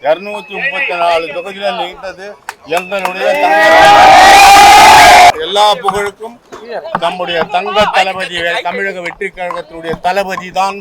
234 தொகுதியில் நீண்டது எங்களுடைய எல்லா புகழுக்கும் நம்முடைய தங்க தளபதி தமிழக வெற்றி கழகத்தினுடைய தளபதி தான்.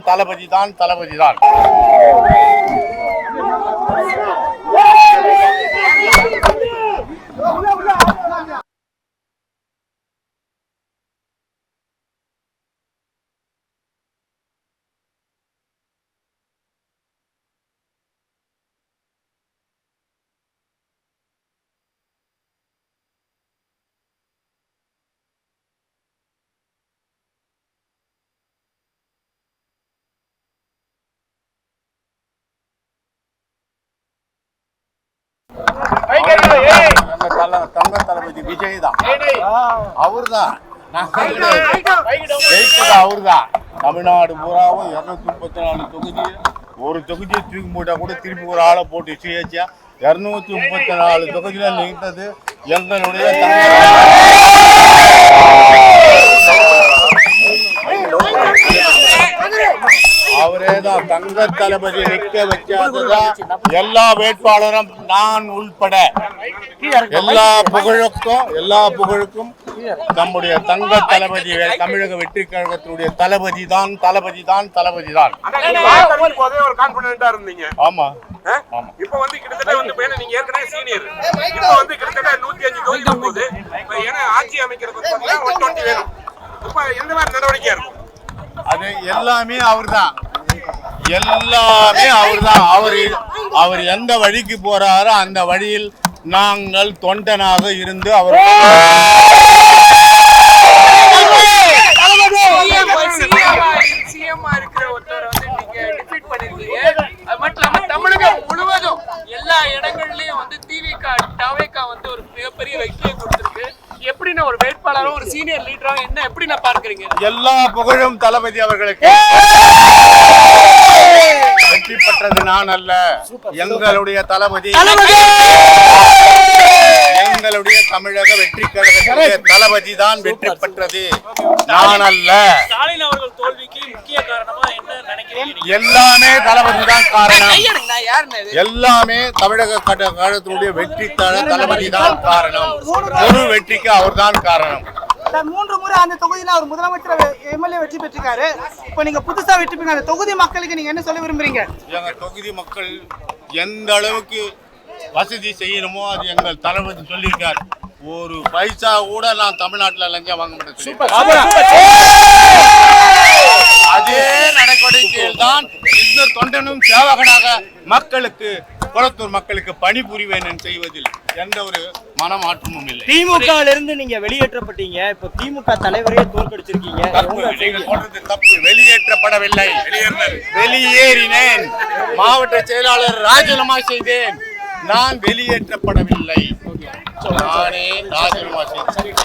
தங்க தளபதி விஜய் தான், அவர்தான் அவர்தான். தமிழ்நாடு பூராவும் 234 தொகுதி, ஒரு தொகுதியை தூக்கி போட்டா கூட திருப்பி ஒரு ஆளை போட்டு சுயேட்சையா 234 தொகுதியில நீண்டது எங்களுடைய அவரேதான் தங்க தளபதி நிற்க வச்சாதுதான். எல்லா வேட்பாளரும் நான் உள்பட எல்லா புகழுக்கும் நம்முடைய தங்க தளபதி தமிழக வெற்றி கழகத்தினுடைய தளபதி தான். ஆமா, இப்ப வந்து கிட்டத்தட்ட வந்து நீங்க ஏற்கனவே சீனியர், இப்ப வந்து கிட்டத்தட்ட 105 தொகுதி போகுது. ஏன்னா ஆட்சி அமைக்கிறதுக்கு 120 வேணும். இப்ப எந்த மாதிரி நடவடிக்கையா இருக்கும்? அது எல்லாமே அவர்தான். அவர் எந்த வழிக்கு போறாரோ அந்த வழியில் நாங்கள் தொண்டனாக இருந்து அவர் சிஎம்மா இருக்கிற ஒருத்தரை வந்து நீங்க டிஃபீட் பண்ணிருக்கீங்க. அது மட்டும் இல்லாம தமிழகம் முழுவதும் எல்லா இடங்கள்லயும் வந்து தவேகா வந்து ஒரு மிகப்பெரிய வெற்றியை கொடுத்திருக்கு. எப்படின்னா ஒரு வேட்பாளரும் ஒரு சீனியர் லீடராக என்ன எப்படி நான் பார்க்கிறீங்க? எல்லா புகழும் தளபதி அவர்களுக்கு. வெற்றி பெற்றது நான் அல்ல, எங்களுடைய தளபதி, எங்களுடைய தமிழக வெற்றி கழகத்தினுடைய தளபதி தான் வெற்றி பெற்றது, நான் அல்ல. ஸ்டாலின் அவர்கள் தோல்விக்கு முக்கிய காரணமா என்ன நினைக்கிறீங்க? எல்லாமே தளபதி தான் காரணம். எல்லாமே தமிழக கழகத்தினுடைய வெற்றி தளபதி தான் காரணம். ஒரு வெற்றிக்கு அவர்தான் காரணம். 3 முறை அந்த தொகுதியில அவர் முதலமைச்சர் எம்எல்ஏ வெற்றி பெற்றிருக்காரு. இப்ப நீங்க புதுசா வெற்றி பெற்ற அந்த தொகுதி மக்களுக்கு நீங்க என்ன சொல்ல விரும்புறீங்க? எங்க தொகுதி மக்கள் எந்த அளவுக்கு வசதி செய்யணுமோ அது எங்கள் தளபதி சொல்லியிருக்கார். ஒரு பைசா கூட நான் தமிழ்நாட்டுல லஞ்சம் வாங்க மாட்டேன். அதே நடவடிக்கையில் தான் இந்த தொண்டனும் சேவகனாக மக்களுக்கு, குளத்தூர் மக்களுக்கு பணிபுரிவேன் செய்வதில் எந்த ஒரு மனமாற்றமும் இல்லை. திமுக இருந்து நீங்க வெளியேற்றப்பட்டீங்க, இப்ப திமுக தலைவரையே தோற்கடிச்சிருக்கீங்க. தப்பு, வெளியேற்றப்படவில்லை, வெளியேறினேன். மாவட்ட செயலாளர் ராஜினாமா செய்தேன், நான் வெளியேற்றப்படவில்லை, நானே ராஜினாமா செய்தேன்.